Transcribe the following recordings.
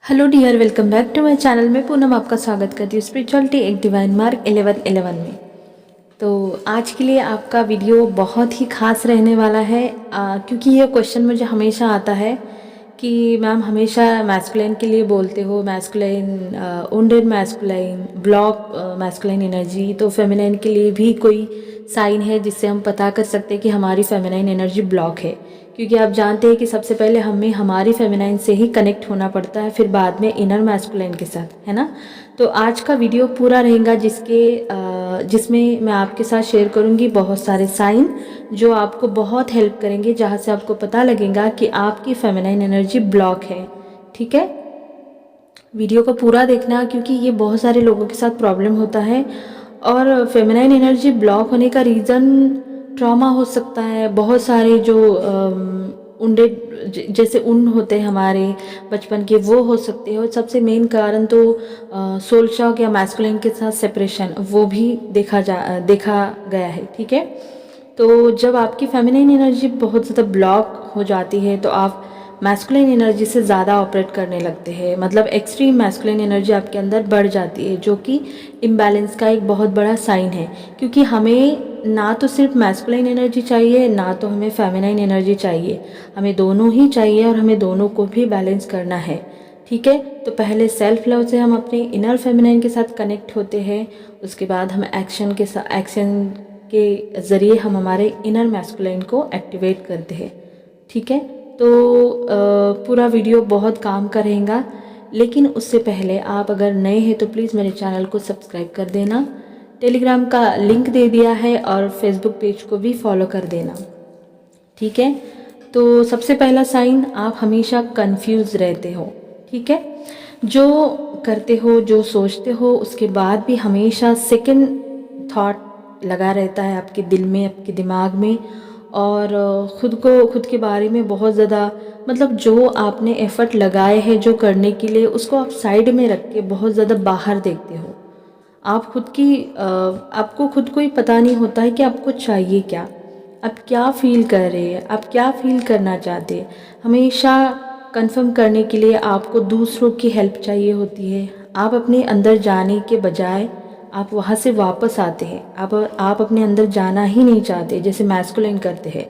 Hello dear, welcome back to my channel में पूनम आपका स्वागत करती हूँ स्पिरिचुअलिटी एक डिवाइन मार्क 11/11 में। तो आज के लिए आपका वीडियो बहुत ही खास रहने वाला है क्योंकि ये क्वेश्चन मुझे हमेशा आता है कि मैम हमेशा मैस्कुलिन के लिए बोलते हो, masculine wounded masculine block masculine energy, तो फेमिनाइन के लिए भी कोई साइन है जिससे हम पता कर सकते हैं कि हमारी फेमिनाइन एनर्जी ब्लॉक है? क्योंकि आप जानते हैं कि सबसे पहले हमें हमारी फेमिनाइन से ही कनेक्ट होना पड़ता है, फिर बाद में इनर मैस्कुलिन के साथ, है ना। तो आज का वीडियो पूरा रहेगा जिसमें मैं आपके साथ शेयर करूंगी बहुत सारे साइन जो आपको बहुत हेल्प करेंगे, जहाँ से आपको पता लगेगा कि आपकी फेमिनाइन एनर्जी ब्लॉक है। ठीक है, वीडियो को पूरा देखना क्योंकि ये बहुत सारे लोगों के साथ प्रॉब्लम होता है। और फेमिनाइन एनर्जी ब्लॉक होने का रीज़न ट्रॉमा हो सकता है। बहुत सारे जो उंडे जैसे उन होते हैं हमारे बचपन के, वो हो सकते हैं। और सबसे मेन कारण तो सोल शॉक या मैस्कुलिन के साथ सेपरेशन, वो भी देखा गया है। ठीक है, तो जब आपकी फेमिनाइन एनर्जी बहुत ज़्यादा ब्लॉक हो जाती है तो आप मैस्कुलिन एनर्जी से ज़्यादा ऑपरेट करने लगते हैं, मतलब एक्सट्रीम मैस्कुलिन एनर्जी आपके अंदर बढ़ जाती है, जो कि इम्बैलेंस का एक बहुत बड़ा साइन है। क्योंकि हमें ना तो सिर्फ मैस्कुलिन एनर्जी चाहिए, ना तो हमें फेमिनाइन एनर्जी चाहिए, हमें दोनों ही चाहिए और हमें दोनों को भी बैलेंस करना है। ठीक है, तो पहले सेल्फ लव से हम अपने इनर फेमिनाइन के साथ कनेक्ट होते हैं, उसके बाद हम एक्शन के ज़रिए हम हमारे इनर मैस्कुलिन को एक्टिवेट करते हैं। ठीक है, तो पूरा वीडियो बहुत काम का रहेगा, लेकिन उससे पहले आप अगर नए हैं तो प्लीज़ मेरे चैनल को सब्सक्राइब कर देना। टेलीग्राम का लिंक दे दिया है और फेसबुक पेज को भी फॉलो कर देना। ठीक है, तो सबसे पहला साइन, आप हमेशा कंफ्यूज रहते हो। ठीक है, जो करते हो, जो सोचते हो, उसके बाद भी हमेशा सेकंड थॉट लगा रहता है आपके दिल में, आपके दिमाग में। और खुद के बारे में बहुत ज़्यादा, मतलब जो आपने एफ़र्ट लगाए हैं जो करने के लिए, उसको आप साइड में रख के बहुत ज़्यादा बाहर देखते हो। आपको खुद को ही पता नहीं होता है कि आपको चाहिए क्या, आप क्या फील कर रहे हैं, आप क्या फील करना चाहते हैं। हमेशा कंफर्म करने के लिए आपको दूसरों की हेल्प चाहिए होती है। आप अपने अंदर जाने के बजाय आप वहाँ से वापस आते हैं। आप अपने अंदर जाना ही नहीं चाहते, जैसे मैस्कुलिन करते हैं।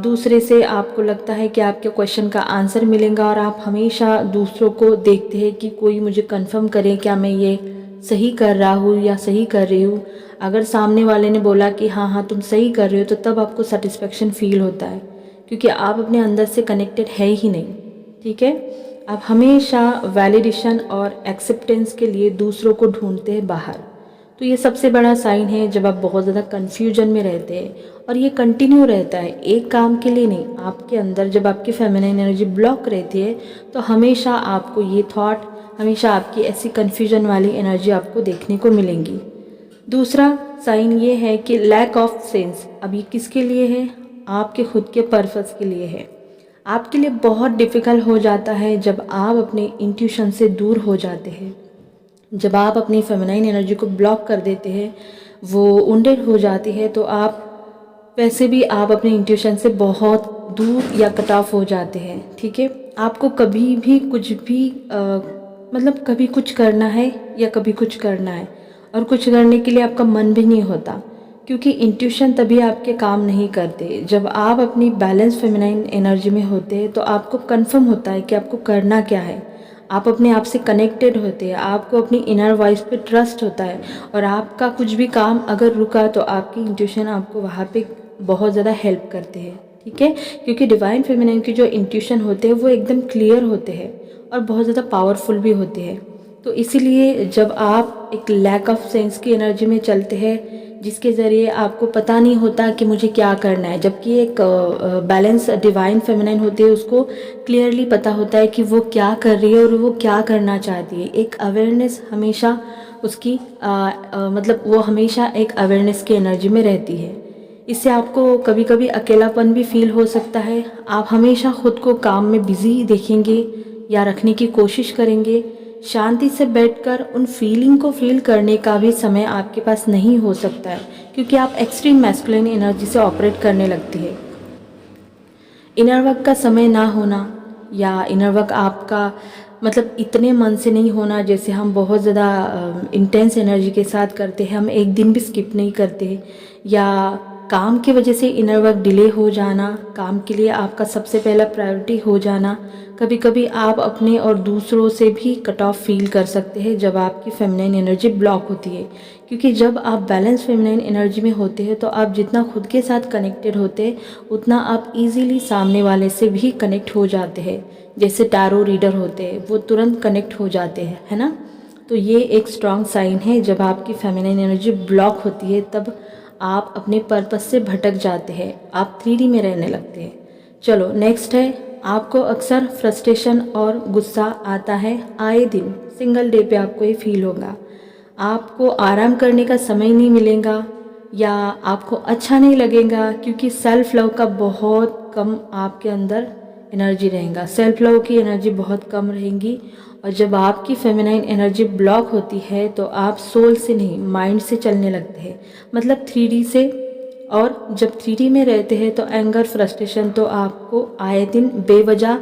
दूसरे से आपको लगता है कि आपके क्वेश्चन का आंसर मिलेगा, और आप हमेशा दूसरों को देखते हैं कि कोई मुझे कंफर्म करे क्या मैं ये सही कर रहा हूँ या सही कर रही हूँ। अगर सामने वाले ने बोला कि हाँ हाँ तुम सही कर रहे हो, तो तब आपको सेटिस्फेक्शन फील होता है, क्योंकि आप अपने अंदर से कनेक्टेड है ही नहीं। ठीक है, आप हमेशा वैलिडेशन और एक्सेप्टेंस के लिए दूसरों को ढूंढते हैं बाहर। तो ये सबसे बड़ा साइन है जब आप बहुत ज़्यादा कन्फ्यूजन में रहते हैं, और ये कंटिन्यू रहता है, एक काम के लिए नहीं। आपके अंदर जब आपकी फेमिनाइन एनर्जी ब्लॉक रहती है तो हमेशा आपको ये थॉट, हमेशा आपकी ऐसी कन्फ्यूजन वाली एनर्जी आपको देखने को मिलेंगी। दूसरा साइन ये है कि लैक ऑफ सेंस। अब ये किसके लिए है? आपके खुद के पर्पस के लिए है। आपके लिए बहुत डिफ़िकल्ट हो जाता है जब आप अपने इंट्यूशन से दूर हो जाते हैं, जब आप अपनी फेमिनाइन एनर्जी को ब्लॉक कर देते हैं, वो वुंडेड हो जाती है, तो आप वैसे भी आप अपने इंट्यूशन से बहुत दूर या कट ऑफ हो जाते हैं। ठीक है, आपको कभी भी कुछ भी मतलब कभी कुछ करना है या कभी कुछ करना है, और कुछ करने के लिए आपका मन भी नहीं होता, क्योंकि इंट्यूशन तभी आपके काम नहीं करते। जब आप अपनी बैलेंस फेमिनाइन एनर्जी में होते हैं तो आपको कंफर्म होता है कि आपको करना क्या है। आप अपने आप से कनेक्टेड होते हैं, आपको अपनी इनर वॉइस पे ट्रस्ट होता है, और आपका कुछ भी काम अगर रुका तो आपकी इंट्यूशन आपको वहाँ पे बहुत ज़्यादा हेल्प करते हैं। ठीक है, क्योंकि डिवाइन फेमिनाइन की जो इंट्यूशन होते हैं वो एकदम क्लियर होते हैं और बहुत ज़्यादा पावरफुल भी होते हैं। तो इसीलिए जब आप एक लैक ऑफ सेंस की एनर्जी में चलते हैं, जिसके ज़रिए आपको पता नहीं होता कि मुझे क्या करना है, जबकि एक बैलेंस डिवाइन फेमिनाइन होती है, उसको क्लियरली पता होता है कि वो क्या कर रही है और वो क्या करना चाहती है। एक अवेयरनेस हमेशा उसकी मतलब वो हमेशा एक अवेयरनेस की एनर्जी में रहती है। इससे आपको कभी कभी अकेलापन भी फील हो सकता है। आप हमेशा खुद को काम में बिजी देखेंगे या रखने की कोशिश करेंगे। शांति से बैठकर उन फीलिंग को फील करने का भी समय आपके पास नहीं हो सकता है, क्योंकि आप एक्सट्रीम मैस्कुलिन एनर्जी से ऑपरेट करने लगती है। इनर वर्क का समय ना होना, या इनर वर्क आपका मतलब इतने मन से नहीं होना, जैसे हम बहुत ज़्यादा इंटेंस एनर्जी के साथ करते हैं, हम एक दिन भी स्किप नहीं करते, या काम की वजह से इनर वर्क डिले हो जाना, काम के लिए आपका सबसे पहला प्रायोरिटी हो जाना। कभी कभी आप अपने और दूसरों से भी कट ऑफ फील कर सकते हैं जब आपकी फेमिनाइन एनर्जी ब्लॉक होती है, क्योंकि जब आप बैलेंस फेमिनाइन एनर्जी में होते हैं तो आप जितना खुद के साथ कनेक्टेड होते हैं उतना आप इजीली सामने वाले से भी कनेक्ट हो जाते हैं। जैसे टैरो रीडर होते हैं वो तुरंत कनेक्ट हो जाते हैं, है ना। तो ये एक स्ट्रॉन्ग साइन है, जब आपकी फेमिनाइन एनर्जी ब्लॉक होती है तब आप अपने पर्पस से भटक जाते हैं, आप 3D में रहने लगते हैं। चलो नेक्स्ट है, आपको अक्सर फ्रस्ट्रेशन और गुस्सा आता है आए दिन, सिंगल डे पे आपको ये फील होगा। आपको आराम करने का समय नहीं मिलेगा या आपको अच्छा नहीं लगेगा, क्योंकि सेल्फ लव का बहुत कम आपके अंदर एनर्जी रहेगा, सेल्फ लव की एनर्जी बहुत कम रहेगी। और जब आपकी फेमिनाइन एनर्जी ब्लॉक होती है तो आप सोल से नहीं माइंड से चलने लगते हैं, मतलब 3D से। और जब 3D में रहते हैं तो एंगर फ्रस्ट्रेशन तो आपको आए दिन बेवजह,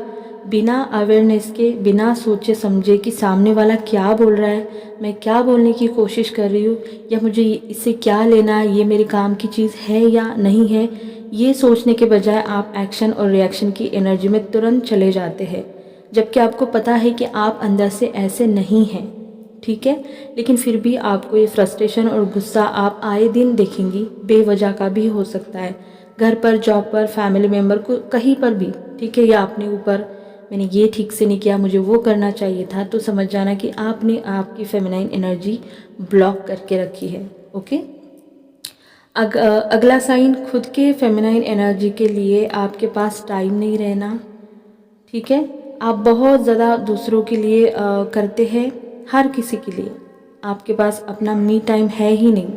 बिना अवेयरनेस के, बिना सोचे समझे कि सामने वाला क्या बोल रहा है, मैं क्या बोलने की कोशिश कर रही हूँ, या मुझे इससे क्या लेना है, ये मेरे काम की चीज़ है या नहीं है, ये सोचने के बजाय आप एक्शन और रिएक्शन की एनर्जी में तुरंत चले जाते हैं, जबकि आपको पता है कि आप अंदर से ऐसे नहीं हैं, ठीक है। लेकिन फिर भी आपको ये फ्रस्ट्रेशन और गुस्सा आप आए दिन देखेंगी, बेवजह का भी हो सकता है, घर पर, जॉब पर, फैमिली मेम्बर को, कहीं पर भी, ठीक है। या अपने ऊपर, मैंने ये ठीक से नहीं किया, मुझे वो करना चाहिए था, तो समझ जाना कि आपने आपकी फेमिनाइन एनर्जी ब्लॉक करके रखी है। ओके। अगला साइन, खुद के फेमिनाइन एनर्जी के लिए आपके पास टाइम नहीं रहना, ठीक है। आप बहुत ज़्यादा दूसरों के लिए करते हैं, हर किसी के लिए, आपके पास अपना मी टाइम है ही नहीं,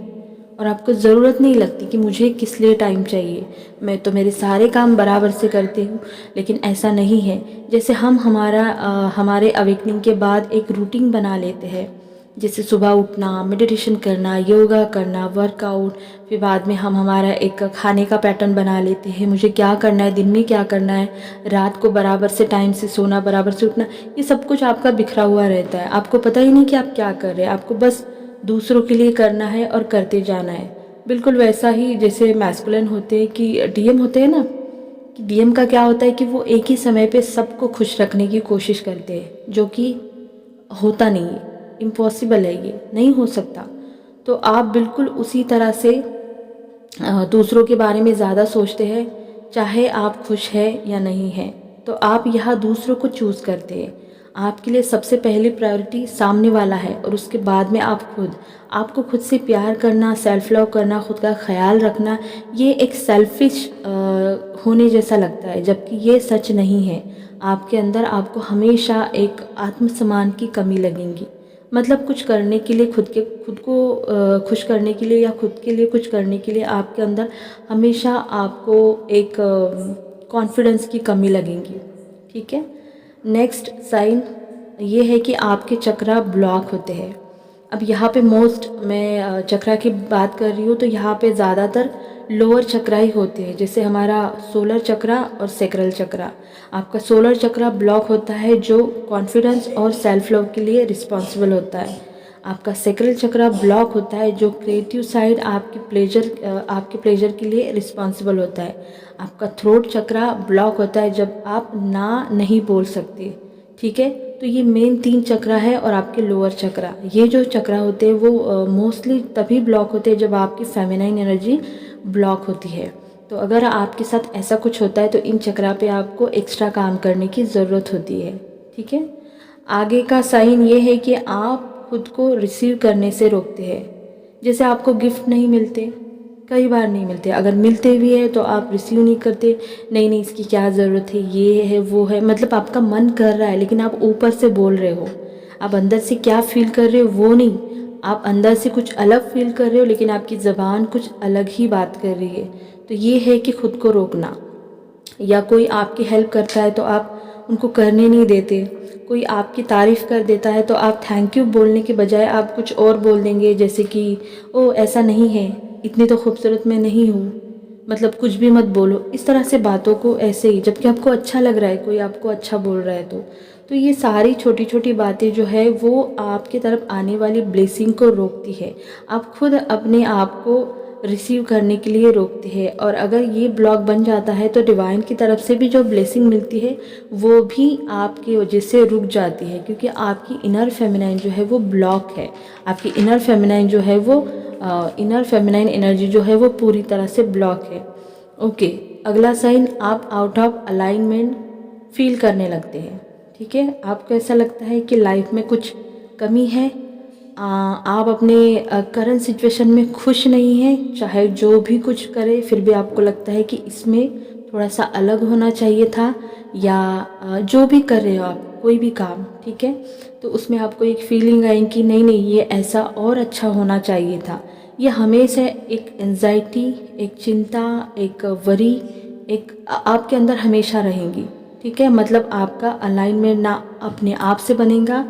और आपको ज़रूरत नहीं लगती कि मुझे किस लिए टाइम चाहिए, मैं तो मेरे सारे काम बराबर से करती हूँ। लेकिन ऐसा नहीं है, जैसे हम हमारे अवेकनिंग के बाद एक रूटीन बना लेते हैं, जैसे सुबह उठना, मेडिटेशन करना, योगा करना, वर्कआउट, फिर बाद में हम हमारा एक खाने का पैटर्न बना लेते हैं, मुझे क्या करना है, दिन में क्या करना है, रात को बराबर से टाइम से सोना, बराबर से उठना, ये सब कुछ आपका बिखरा हुआ रहता है, आपको पता ही नहीं कि आप क्या कर रहे हैं, आपको बस दूसरों के लिए करना है और करते जाना है। बिल्कुल वैसा ही जैसे मैस्कुलिन होते हैं कि डीएम होते हैं ना, कि डीएम का क्या होता है कि वो एक ही समय पे सबको खुश रखने की कोशिश करते हैं, जो कि होता नहीं है, इम्पॉसिबल है, ये नहीं हो सकता। तो आप बिल्कुल उसी तरह से दूसरों के बारे में ज़्यादा सोचते हैं, चाहे आप खुश हैं या नहीं हैं, तो आप यहाँ दूसरों को चूज़ करते हैं। आपके लिए सबसे पहली प्रायोरिटी सामने वाला है और उसके बाद में आप खुद। आपको खुद से प्यार करना, सेल्फ लव करना, खुद का ख्याल रखना, ये एक सेल्फिश होने जैसा लगता है, जबकि ये सच नहीं है। आपके अंदर आपको हमेशा एक आत्मसम्मान की कमी लगेगी, मतलब कुछ करने के लिए, खुद को खुश करने के लिए या खुद के लिए कुछ करने के लिए आपके अंदर हमेशा आपको एक कॉन्फिडेंस की कमी लगेगी, ठीक है। नेक्स्ट साइन ये है कि आपके चक्रा ब्लॉक होते हैं। अब यहाँ पे मोस्ट मैं चक्रा की बात कर रही हूँ, तो यहाँ पे ज़्यादातर लोअर चक्रा ही होते हैं, जैसे हमारा सोलर चक्रा और सेक्रल चक्रा। आपका सोलर चक्रा ब्लॉक होता है जो कॉन्फिडेंस और सेल्फ लव के लिए रिस्पॉन्सिबल होता है। आपका सेक्रल चक्रा ब्लॉक होता है जो क्रिएटिव साइड, आपके प्लेजर के लिए रिस्पॉन्सिबल होता है। आपका थ्रोट चक्रा ब्लॉक होता है जब आप ना नहीं बोल सकते, ठीक है। तो ये मेन 3 चक्रा है। और आपके लोअर चक्रा, ये जो चक्रा होते हैं वो मोस्टली तभी ब्लॉक होते हैं जब आपकी फेमिनाइन एनर्जी ब्लॉक होती है। तो अगर आपके साथ ऐसा कुछ होता है तो इन चक्रा पे आपको एक्स्ट्रा काम करने की ज़रूरत होती है, ठीक है। आगे का साइन ये है कि आप खुद को रिसीव करने से रोकते हैं। जैसे आपको गिफ्ट नहीं मिलते, कई बार नहीं मिलते, अगर मिलते भी है तो आप रिसीव नहीं करते, नहीं नहीं इसकी क्या ज़रूरत है, ये है वो है, मतलब आपका मन कर रहा है लेकिन आप ऊपर से बोल रहे हो, आप अंदर से क्या फील कर रहे हो वो नहीं, आप अंदर से कुछ अलग फील कर रहे हो लेकिन आपकी ज़बान कुछ अलग ही बात कर रही है। तो ये है कि खुद को रोकना। या कोई आपकी हेल्प करता है तो आप उनको करने नहीं देते, कोई आपकी तारीफ़ कर देता है तो आप थैंक यू बोलने के बजाय आप कुछ और बोल देंगे, जैसे कि ओ ऐसा नहीं है, इतनी तो खूबसूरत मैं नहीं हूँ, मतलब कुछ भी मत बोलो, इस तरह से बातों को ऐसे ही, जबकि आपको अच्छा लग रहा है, कोई आपको अच्छा बोल रहा है तो ये सारी छोटी छोटी बातें जो है वो आपकी तरफ आने वाली ब्लेसिंग को रोकती है। आप खुद अपने आप को रिसीव करने के लिए रोकते हैं, और अगर ये ब्लॉक बन जाता है तो डिवाइन की तरफ से भी जो ब्लेसिंग मिलती है वो भी आपकी वजह से रुक जाती है, क्योंकि आपकी इनर फेमिनाइन जो है वो ब्लॉक है। आपकी इनर फेमिनाइन जो है वो इनर फेमिनाइन एनर्जी जो है वो पूरी तरह से ब्लॉक है। ओके, अगला साइन, आप आउट ऑफ अलाइनमेंट फील करने लगते हैं। ठीक है, आपको ऐसा लगता है कि लाइफ में कुछ कमी है, आप अपने करंट सिचुएशन में खुश नहीं हैं, चाहे जो भी कुछ करे फिर भी आपको लगता है कि इसमें थोड़ा सा अलग होना चाहिए था, या जो भी कर रहे हो आप कोई भी काम, ठीक है, तो उसमें आपको एक फीलिंग आई कि नहीं नहीं ये ऐसा और अच्छा होना चाहिए था। ये हमेशा एक एंजाइटी, एक चिंता, एक वरी, एक आपके अंदर हमेशा रहेंगी। ठीक है, मतलब आपका अलाइनमेंट ना अपने आप से बनेगा,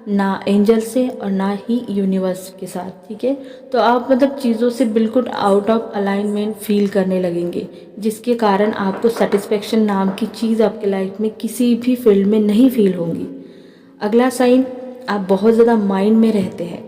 ना एंजल से, और ना ही यूनिवर्स के साथ। ठीक है, तो आप मतलब चीज़ों से बिल्कुल आउट ऑफ अलाइनमेंट फील करने लगेंगे, जिसके कारण आपको सेटिस्फेक्शन नाम की चीज़ आपके लाइफ में किसी भी फील्ड में नहीं फील होंगी। अगला साइन, आप बहुत ज़्यादा माइंड में रहते हैं,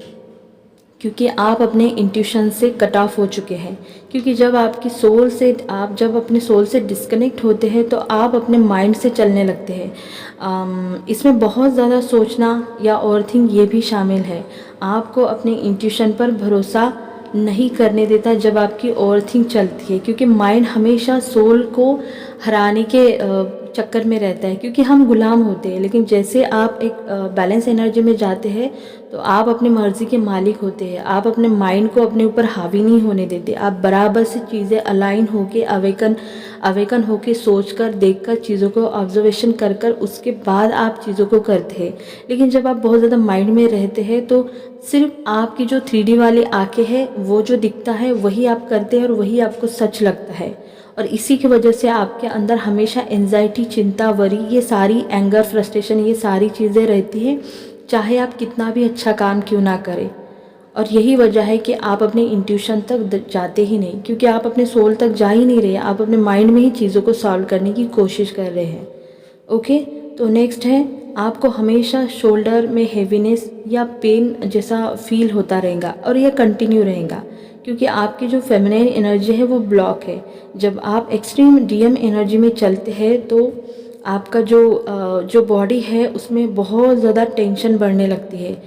क्योंकि आप अपने इंट्यूशन से कट ऑफ हो चुके हैं। क्योंकि जब आपकी सोल से, आप जब अपने सोल से डिस्कनेक्ट होते हैं तो आप अपने माइंड से चलने लगते हैं। इसमें बहुत ज़्यादा सोचना या ओवरथिंक ये भी शामिल है। आपको अपने इंट्यूशन पर भरोसा नहीं करने देता जब आपकी ओवरथिंक चलती है, क्योंकि माइंड हमेशा सोल को हराने के चक्कर में रहता है, क्योंकि हम गुलाम होते हैं। लेकिन जैसे आप एक बैलेंस एनर्जी में जाते हैं तो आप अपनी मर्ज़ी के मालिक होते हैं। आप अपने माइंड को अपने ऊपर हावी नहीं होने देते। आप बराबर से चीज़ें अलाइन होके, अवेकन होके, सोच कर, देख कर, चीज़ों को ऑब्जर्वेशन कर कर उसके बाद आप चीज़ों को करते हैं। लेकिन जब आप बहुत ज़्यादा माइंड में रहते हैं तो सिर्फ आपकी जो 3D वाली आंखें हैं, वो जो दिखता है वही आप करते हैं और वही आपको सच लगता है। और इसी की वजह से आपके अंदर हमेशा एंजाइटी, चिंता, वरी, ये सारी एंगर, फ्रस्ट्रेशन, ये सारी चीज़ें रहती हैं, चाहे आप कितना भी अच्छा काम क्यों ना करें। और यही वजह है कि आप अपने इंट्यूशन तक जाते ही नहीं, क्योंकि आप अपने सोल तक जा ही नहीं रहे, आप अपने माइंड में ही चीज़ों को सॉल्व करने की कोशिश कर रहे हैं। ओके, तो नेक्स्ट है, आपको हमेशा शोल्डर में हेवीनेस या पेन जैसा फील होता रहेगा, और यह कंटिन्यू रहेगा, क्योंकि आपकी जो फेमिनाइन एनर्जी है वो ब्लॉक है। जब आप एक्सट्रीम डीएम एनर्जी में चलते हैं तो आपका जो बॉडी है उसमें बहुत ज़्यादा टेंशन बढ़ने लगती है।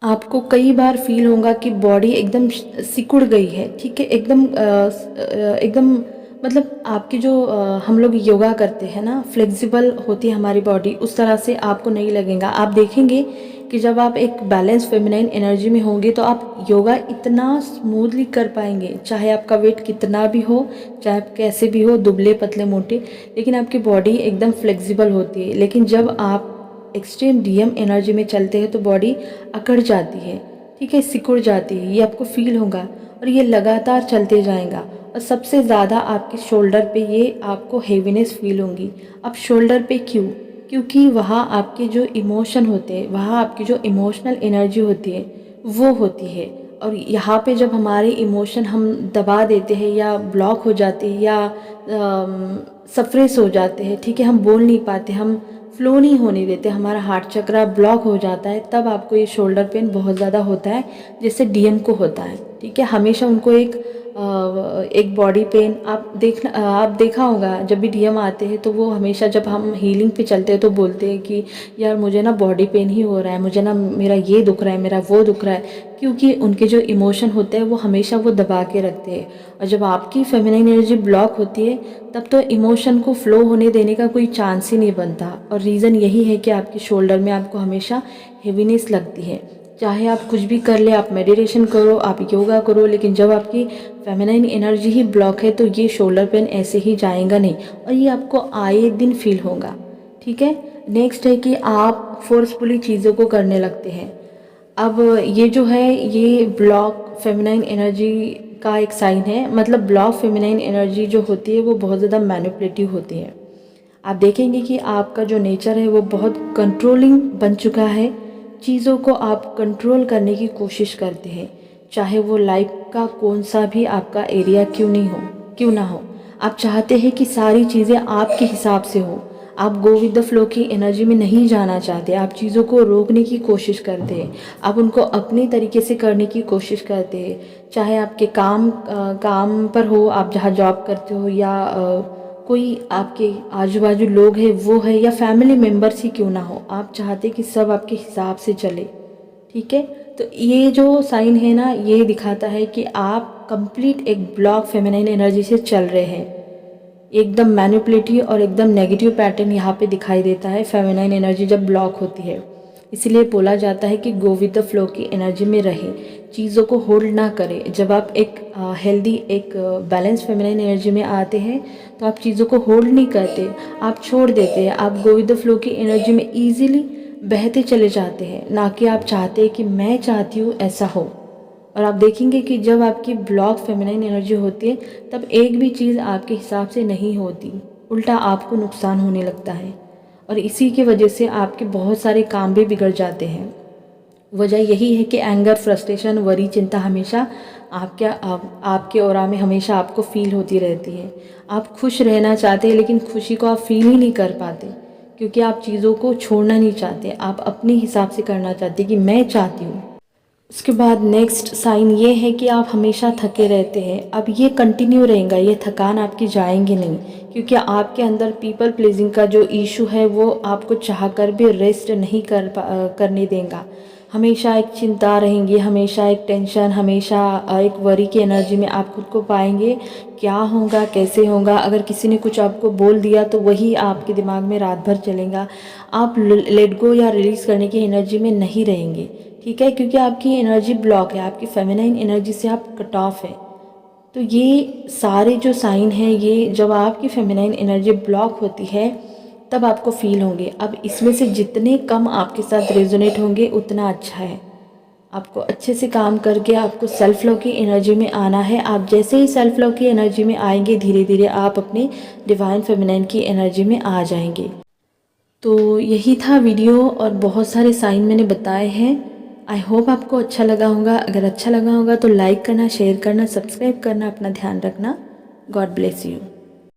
आपको कई बार फील होगा कि बॉडी एकदम सिकुड़ गई है। ठीक है, एकदम मतलब आपकी जो हम लोग योगा करते हैं ना, फ्लेक्सिबल होती है हमारी बॉडी, उस तरह से आपको नहीं लगेगा। आप देखेंगे कि जब आप एक बैलेंस फेमिनाइन एनर्जी में होंगे तो आप योगा इतना स्मूथली कर पाएंगे, चाहे आपका वेट कितना भी हो, चाहे आप कैसे भी हो, दुबले पतले मोटे, लेकिन आपकी बॉडी एकदम फ्लेक्सिबल होती है। लेकिन जब आप एक्सट्रीम डीएम एनर्जी में चलते हैं तो बॉडी अकड़ जाती है, ठीक है, सिकुड़ जाती है, ये आपको फील होगा, और ये लगातार चलते जाएगा। और सबसे ज़्यादा आपके शोल्डर पे ये आपको हेवीनेस फील होगी। अब शोल्डर पे क्यों? क्योंकि वहाँ आपके जो इमोशन होते हैं, वहाँ आपकी जो इमोशनल एनर्जी होती है वो होती है। और यहाँ पे जब हमारे इमोशन हम दबा देते हैं या ब्लॉक हो जाते हैं या सप्रेस हो जाते हैं, ठीक है, हम बोल नहीं पाते, हम फ्लो नहीं होने देते, हमारा हार्ट चक्रा ब्लॉक हो जाता है, तब आपको ये शोल्डर पेन बहुत ज़्यादा होता है, जैसे डीएम को होता है। ठीक है, हमेशा उनको एक बॉडी पेन, आप देखा होगा जब भी डीएम आते हैं तो वो हमेशा, जब हम हीलिंग पे चलते हैं तो बोलते हैं कि यार मुझे ना बॉडी पेन ही हो रहा है, मुझे ना मेरा ये दुख रहा है, मेरा वो दुख रहा है, क्योंकि उनके जो इमोशन होते हैं वो हमेशा वो दबा के रखते हैं। और जब आपकी फेमिनाइन एनर्जी ब्लॉक होती है तब तो इमोशन को फ्लो होने देने का कोई चांस ही नहीं बनता। और रीज़न यही है कि आपके शोल्डर में आपको हमेशा हेवीनेस लगती है। चाहे आप कुछ भी कर ले, आप मेडिटेशन करो, आप योगा करो, लेकिन जब आपकी फेमिनाइन एनर्जी ही ब्लॉक है तो ये शोल्डर पेन ऐसे ही जाएगा नहीं, और ये आपको आए दिन फील होगा। ठीक है, नेक्स्ट है कि आप फोर्सफुली चीज़ों को करने लगते हैं। अब ये जो है ये ब्लॉक फेमिनाइन एनर्जी का एक साइन है। मतलब ब्लॉक फेमिनाइन एनर्जी जो होती है वो बहुत ज़्यादा मैनिपुलेटिव होती है। आप देखेंगे कि आपका जो नेचर है वो बहुत कंट्रोलिंग बन चुका है। चीज़ों को आप कंट्रोल करने की कोशिश करते हैं, चाहे वो लाइफ का कौन सा भी आपका एरिया क्यों ना हो। आप चाहते हैं कि सारी चीज़ें आपके हिसाब से हो, आप गो विद द फ्लो की एनर्जी में नहीं जाना चाहते, आप चीज़ों को रोकने की कोशिश करते हैं, आप उनको अपने तरीके से करने की कोशिश करते हैं। चाहे आपके काम पर हो, आप जहाँ जॉब करते हो, या कोई आपके आजू बाजू लोग हैं वो है, या फैमिली मेम्बर्स ही क्यों ना हो, आप चाहते कि सब आपके हिसाब से चले। ठीक है, तो ये जो साइन है ना, ये दिखाता है कि आप कंप्लीट एक ब्लॉक फेमिनाइन एनर्जी से चल रहे हैं। एकदम मैनिपुलेटिव और एकदम नेगेटिव पैटर्न यहाँ पे दिखाई देता है फेमिनाइन एनर्जी जब ब्लॉक होती है। इसलिए बोला जाता है कि गो विद द फ्लो की एनर्जी में रहे, चीज़ों को होल्ड ना करें। जब आप एक हेल्दी, एक बैलेंस फेमिनाइन एनर्जी में आते हैं तो आप चीज़ों को होल्ड नहीं करते, आप छोड़ देते हैं, आप गो विद द फ्लो की एनर्जी में ईजिली बहते चले जाते हैं, ना कि आप चाहते हैं कि मैं चाहती हूँ ऐसा हो। और आप देखेंगे कि जब आपकी ब्लॉक फेमिनाइन एनर्जी होती है तब एक भी चीज़ आपके हिसाब से नहीं होती, उल्टा आपको नुकसान होने लगता है, और इसी की वजह से आपके बहुत सारे काम भी बिगड़ जाते हैं। वजह यही है कि एंगर, फ्रस्ट्रेशन, वरी, चिंता हमेशा आपके ऑरा में हमेशा आपको फील होती रहती है। आप खुश रहना चाहते हैं लेकिन खुशी को आप फील ही नहीं कर पाते, क्योंकि आप चीज़ों को छोड़ना नहीं चाहते, आप अपने हिसाब से करना चाहते कि मैं चाहती हूँ। उसके बाद नेक्स्ट साइन ये है कि आप हमेशा थके रहते हैं। अब ये कंटिन्यू रहेगा, ये थकान आपकी जाएंगी नहीं, क्योंकि आपके अंदर पीपल प्लीजिंग का जो इशू है वो आपको चाह कर भी रेस्ट नहीं करने देगा। हमेशा एक चिंता रहेंगी, हमेशा एक टेंशन, हमेशा एक वरी की एनर्जी में आप खुद को पाएंगे। क्या होगा, कैसे होगा, अगर किसी ने कुछ आपको बोल दिया तो वही आपके दिमाग में रात भर चलेगा। आप लेट गो या रिलीज़ करने की एनर्जी में नहीं रहेंगे। ठीक है, क्योंकि आपकी एनर्जी ब्लॉक है, आपकी फेमिनाइन एनर्जी से आप कट ऑफ है। तो ये सारे जो साइन हैं, ये जब आपकी फेमिनाइन एनर्जी ब्लॉक होती है तब आपको फील होंगे। अब इसमें से जितने कम आपके साथ रेजोनेट होंगे उतना अच्छा है। आपको अच्छे से काम करके आपको सेल्फ लव की एनर्जी में आना है। आप जैसे ही सेल्फ लव की एनर्जी में आएंगे, धीरे धीरे आप अपने डिवाइन फेमिनाइन की एनर्जी में आ जाएंगे। तो यही था वीडियो, और बहुत सारे साइन मैंने बताए हैं। आई होप आपको अच्छा लगा होगा। अगर अच्छा लगा होगा तो लाइक करना, शेयर करना, सब्सक्राइब करना, अपना ध्यान रखना। God bless you.